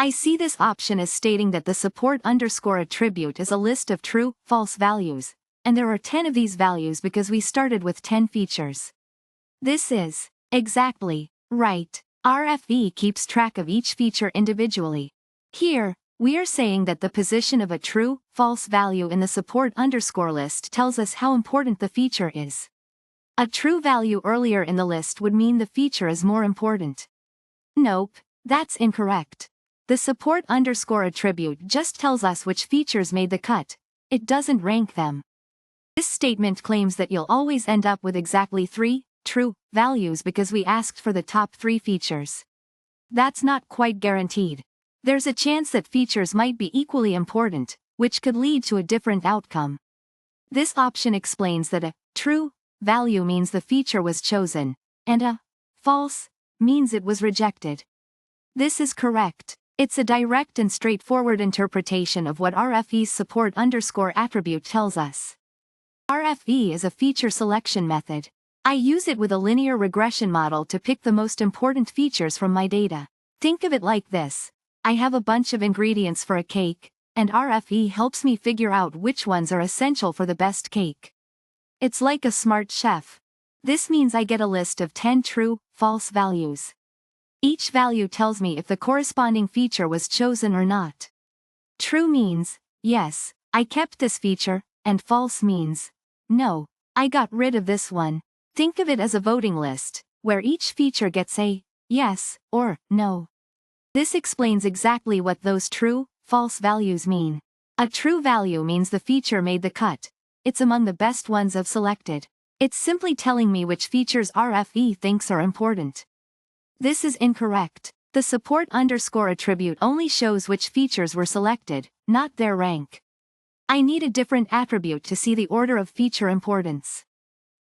I see this option as stating that the support underscore attribute is a list of true, false values, and there are 10 of these values because we started with 10 features. This is exactly right. RFE keeps track of each feature individually. Here, we are saying that the position of a true, false value in the support underscore list tells us how important the feature is. A true value earlier in the list would mean the feature is more important. Nope, that's incorrect. The support underscore attribute just tells us which features made the cut. It doesn't rank them. This statement claims that you'll always end up with exactly 3 true values because we asked for the top 3 features. That's not quite guaranteed. There's a chance that features might be equally important, which could lead to a different outcome. This option explains that a true value means the feature was chosen, and a false means it was rejected. This is correct. It's a direct and straightforward interpretation of what RFE's support underscore attribute tells us. RFE is a feature selection method. I use it with a linear regression model to pick the most important features from my data. Think of it like this. I have a bunch of ingredients for a cake, and RFE helps me figure out which ones are essential for the best cake. It's like a smart chef. This means I get a list of 10 true, false values. Each value tells me if the corresponding feature was chosen or not. True means, yes, I kept this feature, and false means, no, I got rid of this one. Think of it as a voting list, where each feature gets a yes or no. This explains exactly what those true, false values mean. A true value means the feature made the cut. It's among the best ones I've selected. It's simply telling me which features RFE thinks are important. This is incorrect. The support underscore attribute only shows which features were selected, not their rank. I need a different attribute to see the order of feature importance.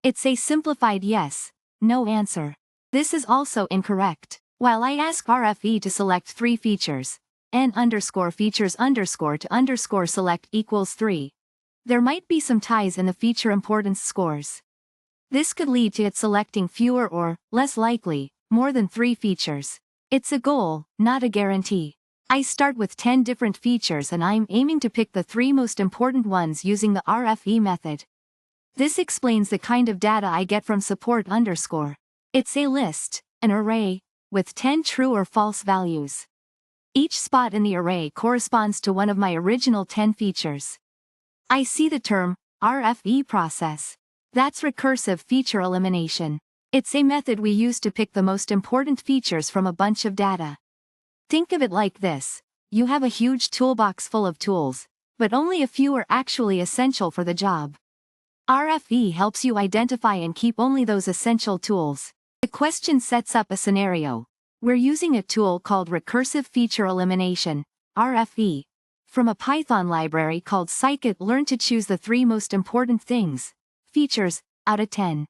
It's a simplified yes, no answer. This is also incorrect. While I ask RFE to select 3 features, n underscore features underscore to underscore select equals 3. There might be some ties in the feature importance scores. This could lead to it selecting fewer or, less likely, more than 3 features. It's a goal, not a guarantee. I start with 10 different features and I'm aiming to pick the 3 most important ones using the RFE method. This explains the kind of data I get from support underscore. It's a list, an array, with 10 true or false values. Each spot in the array corresponds to one of my original 10 features. I see the term RFE process. That's recursive feature elimination. It's a method we use to pick the most important features from a bunch of data. Think of it like this. You have a huge toolbox full of tools, but only a few are actually essential for the job. RFE helps you identify and keep only those essential tools. The question sets up a scenario. We're using a tool called recursive feature elimination, RFE, from a Python library called scikit-learn to choose the 3 most important features, out of 10.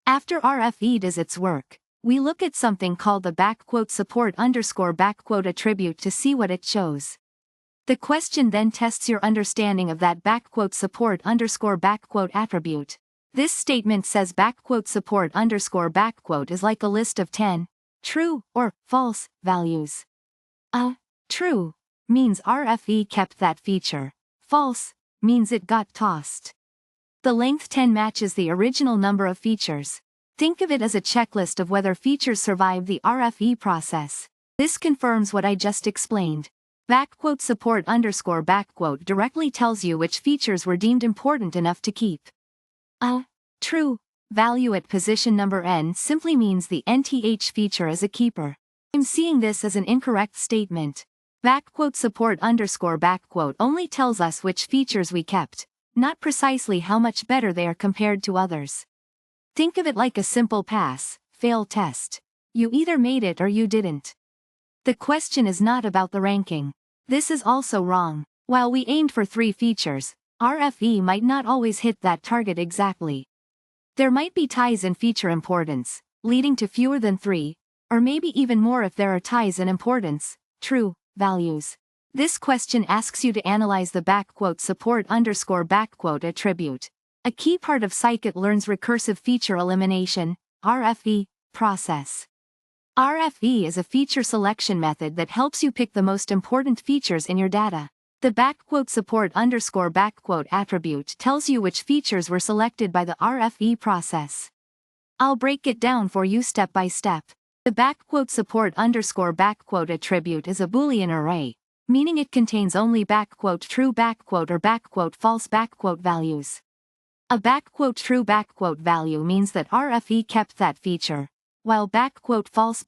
After RFE does its work, we look at something called the support underscore attribute to see what it shows. The question then tests your understanding of that support underscore attribute. This statement says support underscore is like a list of 10 true or false values. True means RFE kept that feature. False means it got tossed. The length 10 matches the original number of features. Think of it as a checklist of whether features survive the RFE process. This confirms what I just explained. Support underscore directly tells you which features were deemed important enough to keep. A true value at position number n simply means the nth feature is a keeper. I'm seeing this as an incorrect statement. Support underscore only tells us which features we kept, not precisely how much better they are compared to others. Think of it like a simple pass-fail test. You either made it or you didn't. The question is not about the ranking. This is also wrong. While we aimed for 3 features, RFE might not always hit that target exactly. There might be ties in feature importance, leading to fewer than 3, or maybe even more if there are ties in importance, true values. This question asks you to analyze the support underscore attribute, a key part of scikit-learn's recursive feature elimination, RFE, process. RFE is a feature selection method that helps you pick the most important features in your data. The _support _ attribute tells you which features were selected by the RFE process. I'll break it down for you step by step. The _support _ attribute is a Boolean array, meaning it contains only _true or false values. A _true value means that RFE kept that feature, while false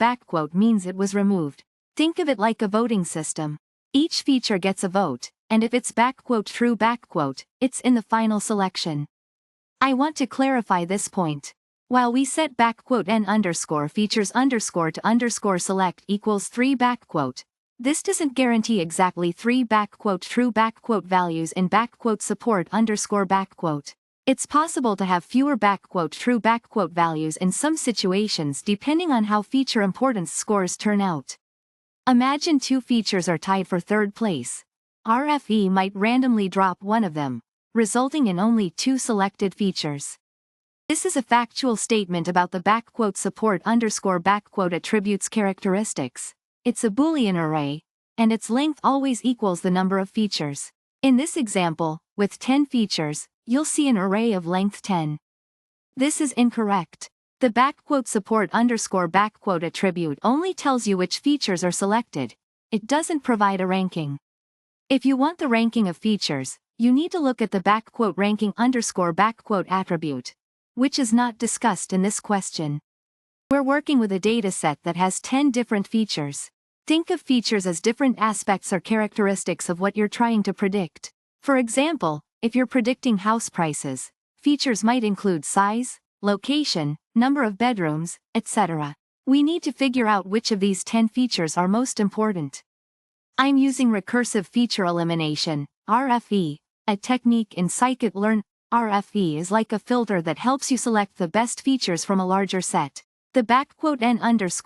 means it was removed. Think of it like a voting system. Each feature gets a vote, and if it's true it's in the final selection. I want to clarify this point. While we set n_features to _select equals 3 this doesn't guarantee exactly 3 true values in support _. It's possible to have fewer true values in some situations depending on how feature importance scores turn out. Imagine two features are tied for third place. RFE might randomly drop one of them, resulting in only 2 selected features. This is a factual statement about the support _ attribute's characteristics. It's a Boolean array, and its length always equals the number of features. In this example, with 10 features, you'll see an array of length 10. This is incorrect. The support _ attribute only tells you which features are selected. It doesn't provide a ranking. If you want the ranking of features, you need to look at the ranking _ attribute, which is not discussed in this question. We're working with a dataset that has 10 different features. Think of features as different aspects or characteristics of what you're trying to predict. For example, if you're predicting house prices, features might include size, location, number of bedrooms, etc. We need to figure out which of these 10 features are most important. I'm using recursive feature elimination, RFE, a technique in scikit-learn. RFE is like a filter that helps you select the best features from a larger set. The n_features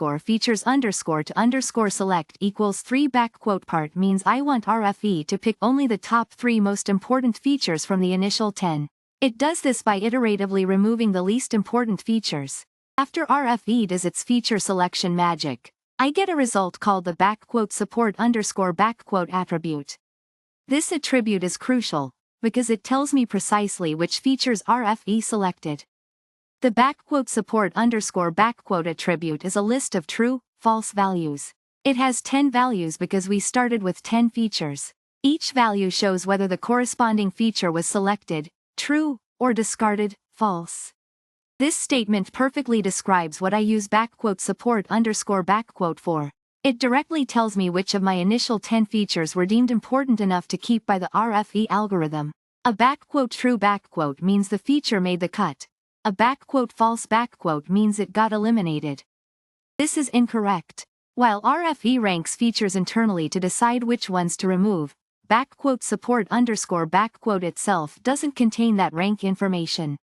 to _select equals 3 part means I want RFE to pick only the top 3 most important features from the initial 10. It does this by iteratively removing the least important features. After RFE does its feature selection magic, I get a result called the support _ attribute. This attribute is crucial, because it tells me precisely which features RFE selected. The support _ attribute is a list of true, false values. It has 10 values because we started with 10 features. Each value shows whether the corresponding feature was selected, true, or discarded, false. This statement perfectly describes what I use support _ for. It directly tells me which of my initial 10 features were deemed important enough to keep by the RFE algorithm. A true means the feature made the cut. A false means it got eliminated. This is incorrect. While RFE ranks features internally to decide which ones to remove, support _ itself doesn't contain that rank information.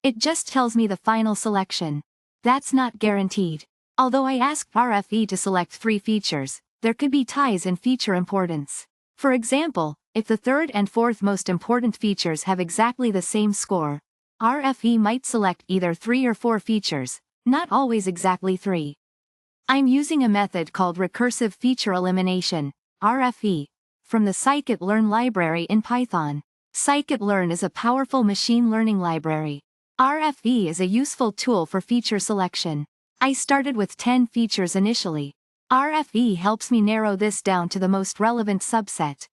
It just tells me the final selection. That's not guaranteed. Although I asked RFE to select 3 features, there could be ties in feature importance. For example, if the third and fourth most important features have exactly the same score, RFE might select either 3 or 4 features, not always exactly 3. I'm using a method called recursive feature elimination, RFE, from the scikit-learn library in Python. Scikit-learn is a powerful machine learning library. RFE is a useful tool for feature selection. I started with 10 features initially. RFE helps me narrow this down to the most relevant subset.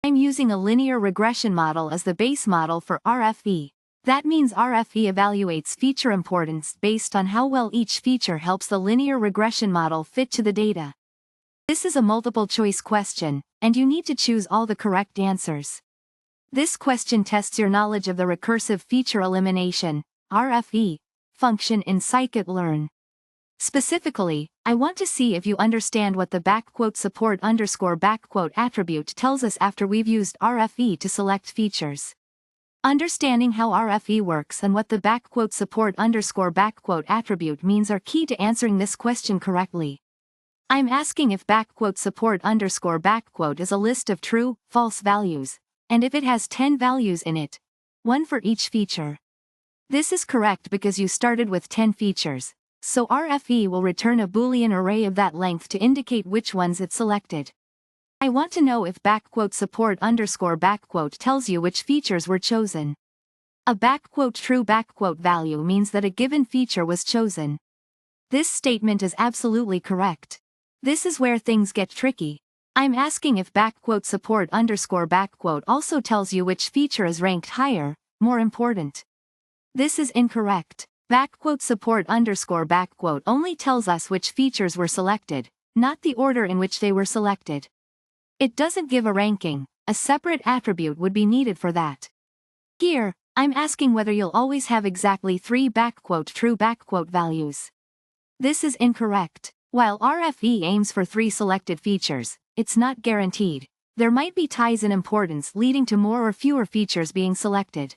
I'm using a linear regression model as the base model for RFE. That means RFE evaluates feature importance based on how well each feature helps the linear regression model fit to the data. This is a multiple-choice question, and you need to choose all the correct answers. This question tests your knowledge of the recursive feature elimination, RFE, function in scikit-learn. Specifically, I want to see if you understand what the support _ attribute tells us after we've used RFE to select features. Understanding how RFE works and what the support _ attribute means are key to answering this question correctly. I'm asking if support _ is a list of true, false values, and if it has 10 values in it, 1 for each feature. This is correct because you started with 10 features, so RFE will return a Boolean array of that length to indicate which ones it selected. I want to know if support tells you which features were chosen. A true value means that a given feature was chosen. This statement is absolutely correct. This is where things get tricky. I'm asking if support also tells you which feature is ranked higher, more important. This is incorrect. Support only tells us which features were selected, not the order in which they were selected. It doesn't give a ranking. A separate attribute would be needed for that. Here, I'm asking whether you'll always have exactly 3 true values. This is incorrect. While RFE aims for 3 selected features, it's not guaranteed. There might be ties in importance leading to more or fewer features being selected.